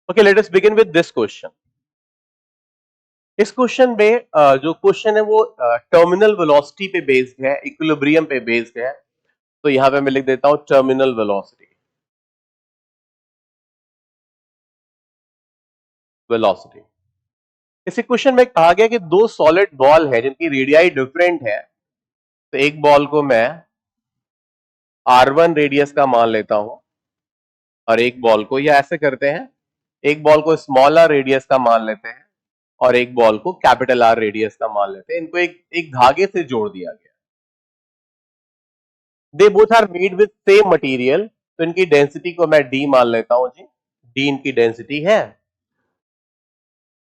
Okay, let us begin with this question. इस question में जो क्वेश्चन है वो टर्मिनल वेलोसिटी पे बेस्ड है, इक्विलिब्रियम पे बेस्ड है। तो यहां पे मैं लिख देता हूं टर्मिनल वेलोसिटी। वेलोसिटी इस क्वेश्चन में कहा गया कि दो सॉलिड बॉल है जिनकी रेडियाई डिफरेंट है। तो एक बॉल को मैं R1 रेडियस का मान लेता हूं और एक बॉल को, या ऐसे करते हैं, एक बॉल को स्मॉल r रेडियस का मान लेते हैं और एक बॉल को कैपिटल R रेडियस का मान लेते हैं। इनको एक एक धागे से जोड़ दिया गया। They both are made with same material, तो इनकी डेंसिटी को मैं डी मान लेता हूं जी। डी इनकी डेंसिटी है।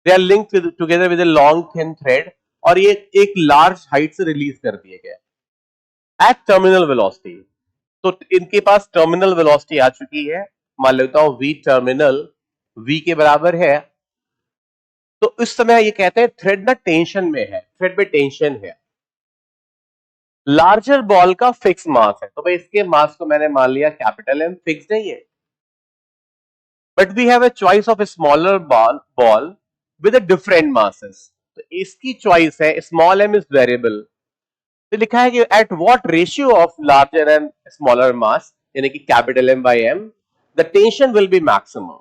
They are linked together with a long thin thread, और ये एक लार्ज हाइट से रिलीज कर दिए गए एट टर्मिनल वेलोसिटी। तो इनके पास टर्मिनल वेलोसिटी आ चुकी है। मान लेता हूं v टर्मिनल v के बराबर है। तो इस समय ये कहते हैं थ्रेड ना टेंशन में है, थ्रेड में टेंशन है। लार्जर बॉल का फिक्स मास है, तो भाई इसके मास को मैंने मान लिया कैपिटल एम, फिक्स्ड है ये। But we have a choice of a smaller ball with a different masses. तो इसकी चॉइस है, स्मॉल एम इज वेरिएबल। तो लिखा है कि at what ratio of larger and smaller mass, यानी कि capital M by M, the tension will be maximum.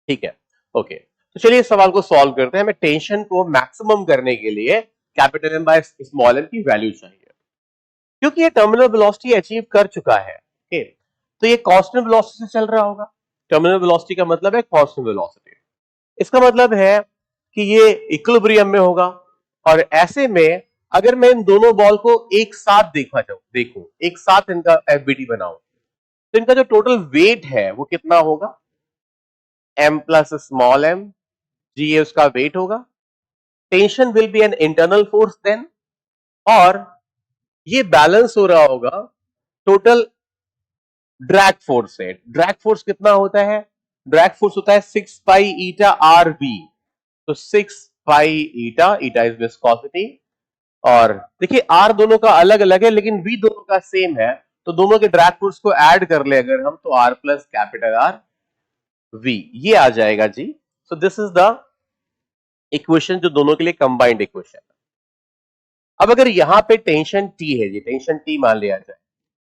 ठीक है, ओके। तो चलिए इस सवाल को सॉल्व करते हैं। हमें टेंशन को मैक्सिमम करने के लिए capital M by small m की वैल्यू चाहिए, क्योंकि ये टर्मिनल वेलोसिटी अचीव कर चुका है। ओके, तो ये कांस्टेंट वेलोसिटी से चल रहा होगा। टर्मिनल वेलोसिटी का मतलब है कांस्टेंट वेलोसिटी। इसका मतलब है कि ये इक्विलिब्रियम में होगा। और ऐसे में अगर मैं इन दोनों बॉल को एक साथ देखूं, एक साथ इनका एफबीटी बनाऊं, तो इनका जो टोटल वेट है वो कितना होगा? m plus small m, g ये उसका वेट होगा। Tension will be an internal force then, और ये बैलेंस हो रहा होगा टोटल ड्रैग फोर्स से। ड्रैग फोर्स कितना होता है? ड्रैग फोर्स होता है 6 पाई ईटा आर बी। तो 6 पाई ईटा, ईटा इज विस्कोसिटी, और देखिए आर दोनों का अलग अलग है लेकिन वी दोनों का सेम है। तो दोनों के ड्रैग फोर्स को ऐड कर ले अगर हम, तो R plus capital R V ये आ जाएगा जी। So this is the equation जो दोनों के लिए कंबाइंड इक्वेशन है। अब अगर यहां पे टेंशन टी है जी, टेंशन टी मान लिया जाए,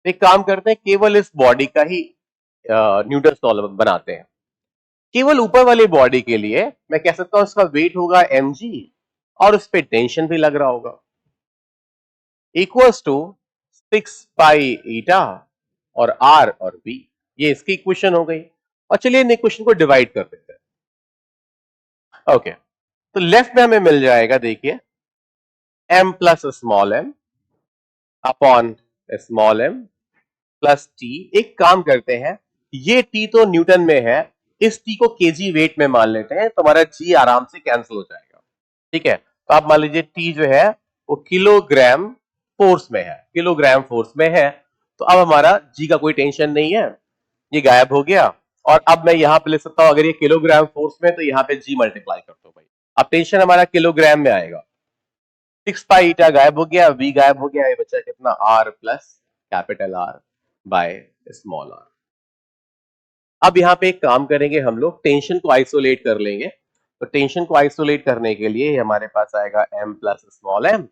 तो एक काम करते हैं, केवल इस बॉडी का ही न्यूटन लॉ बनाते हैं। केवल ऊपर वाली बॉडी के लिए मैं कह सकता हूं इसका वेट होगा mg, और उस पर टेंशन भी लग रहा होगा, इक्वल्स टू 6 पाई ईटा और r और v। ये इसकी इक्वेशन हो गई। और चलिए इन इक्वेशन को डिवाइड कर देते हैं। ओके, तो लेफ्ट में हमें मिल जाएगा, देखिए, m plus small m upon small m plus t। एक काम करते हैं, ये t तो न्यूटन में है, इस t को केजी वेट में मान लेते हैं, तो हमारा g आराम से कैंसिल हो जाएगा। ठीक है, तो आप मान लीजिए t जो है वो किलोग्राम फोर्स में है, किलोग्राम फोर्स में है। तो अब हमारा g का कोई टेंशन नहीं है, ये गायब हो गया। और अब मैं यहां पे लिख सकता हूं, अगर ये किलोग्राम फोर्स में, तो यहां पे g मल्टीप्लाई कर दो भाई। अब टेंशन हमारा किलोग्राम में आएगा। 6 पाई ईटा गायब हो गया, v गायब हो गया, ये बचा कितना? r plus capital R by small r। अब यहां पे एक काम करेंगे, हम लोग टेंशन को आइसोलेट कर लेंगे। तो टेंशन को आइसोलेट करने के लिए हमारे पास आएगा m plus small m,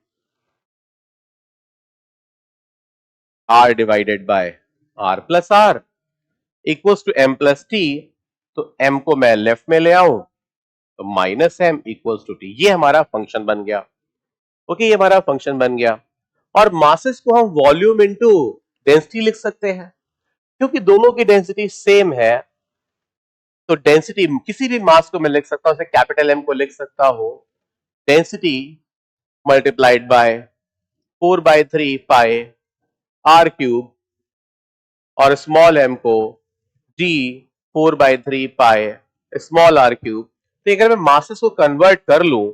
r divided by r plus r equals to m plus t। तो m को मैं लेफ्ट में ले आऊं, तो minus m equals to t। ये हमारा फंक्शन बन गया। ओके, ये हमारा फंक्शन बन गया। और मासेस को हम वॉल्यूम इनटू डेंसिटी लिख सकते हैं, क्योंकि दोनों की डेंसिटी सेम है। तो डेंसिटी किसी भी मास को मैं लिख सकता हूं, जैसे कैपिटल एम को लिख सकता हूं density multiplied by 4/3 pi R cube, और स्मॉल एम को d 4/3 pi small r cube. तो अगर मैं मासेस को कन्वर्ट कर लूं,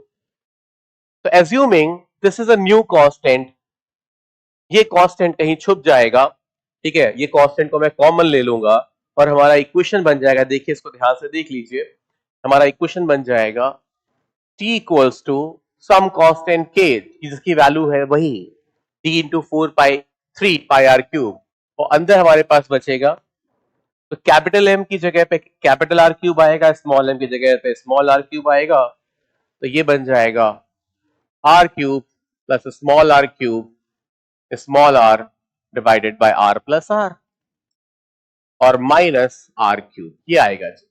तो assuming this is a new constant, ये कांस्टेंट कहीं छुप जाएगा। ठीक है, ये कांस्टेंट को मैं कॉमन ले लूंगा और हमारा इक्वेशन बन जाएगा। देखिए इसको ध्यान से देख लीजिए, हमारा इक्वेशन बन जाएगा t equals to some constant k, जिसकी वैल्यू है वही d into 4/3 pi R cube, और अंदर हमारे पास बचेगा तो कैपिटल एम की जगह पे कैपिटल आर क्यूब आएगा, स्मॉल एम की जगह पे स्मॉल आर क्यूब आएगा, तो ये बन जाएगा R cube plus small r cube small r divided by R plus r और माइनस आर क्यूब, ये आएगा जी।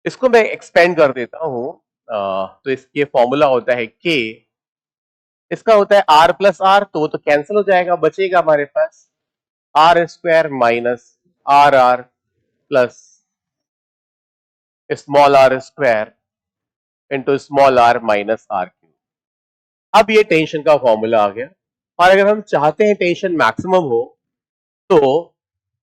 इसको मैं एक्सपेंड कर देता हूं, तो इसके फॉर्मूला होता है के, इसका होता है आर प्लस आर, तो वो तो कैंसिल हो जाएगा, बचेगा हमारे पास R square minus R R plus small are square into small R minus are cube. अब ये टेंशन का फॉर्मूला आ गया, और अगर हम चाहते हैं टेंशन मैक्सिमम हो तो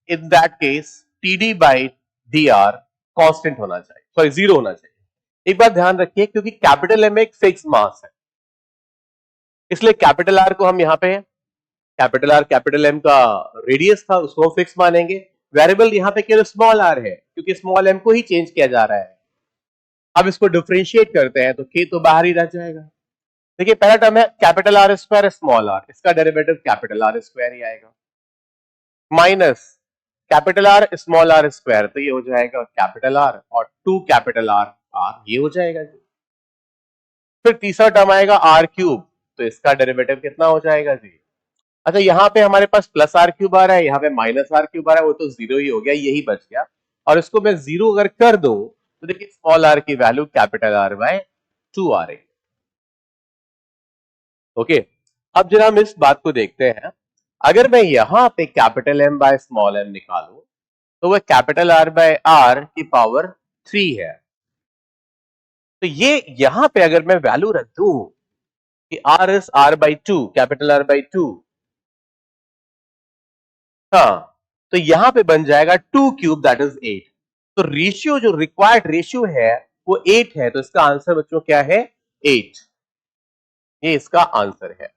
in that case T D by D R constant होना चाहिए, सॉरी जीरो होना चाहिए। एक बात ध्यान रखिए, क्योंकि कैपिटल एम एक फिक्स मास है, इसलिए कैपिटल आर को हम यहाँ पे कैपिटल आर कैपिटल एम का रेडियस था उसको फिक्स मानेंगे। वेरिएबल यहाँ पे केवल स्मॉल आर है, क्योंकि स्मॉल एम को ही चेंज किया जा रहा है। अब इसको डिफरेंशिएट करते हैं तो के तो बाहर ही रह जाएगा। देखिए पहला टर्म है capital R square small r, इसका डेरिवेटिव कैपिटल आर स्क्वायर ही आएगा, minus capital R small are square, तो ये हो जाएगा कैपिटल आर और टू कैपिटल आर आर, ये हो जाएगा जी। फिर तीसरा टर्म आएगा आर क्यूब, तो इसका डेरिवेटिव कितना हो जाएगा जी। अच्छा यहाँ पे हमारे पास प्लस आर क्यूब आ रहा है, यहाँ पे माइनस आर क्यूब आ रहा है, वो तो जीरो ही हो गया, यही बच गया। और इसको मैं जीरो अगर कर दूं तो देखिए स्मॉल आर की वैल्यू कैपिटल आर बाय 2 आ रही है। ओके, अब जरा हम इस बात को देखते हैं, अगर मैं यहां पे capital M by small M निकालूं तो वह कैपिटल आर बाय आर की पावर 3 है। तो ये यहां पे अगर मैं वैल्यू रख दूं कि R is R by 2, capital R by 2, हाँ, तो यहां पे बन जाएगा 2 क्यूब दैट इज 8। तो रेशियो जो रिक्वायर्ड रेशियो है वो 8 है, तो इसका आंसर बच्चों क्या है 8, ये इसका आंसर है।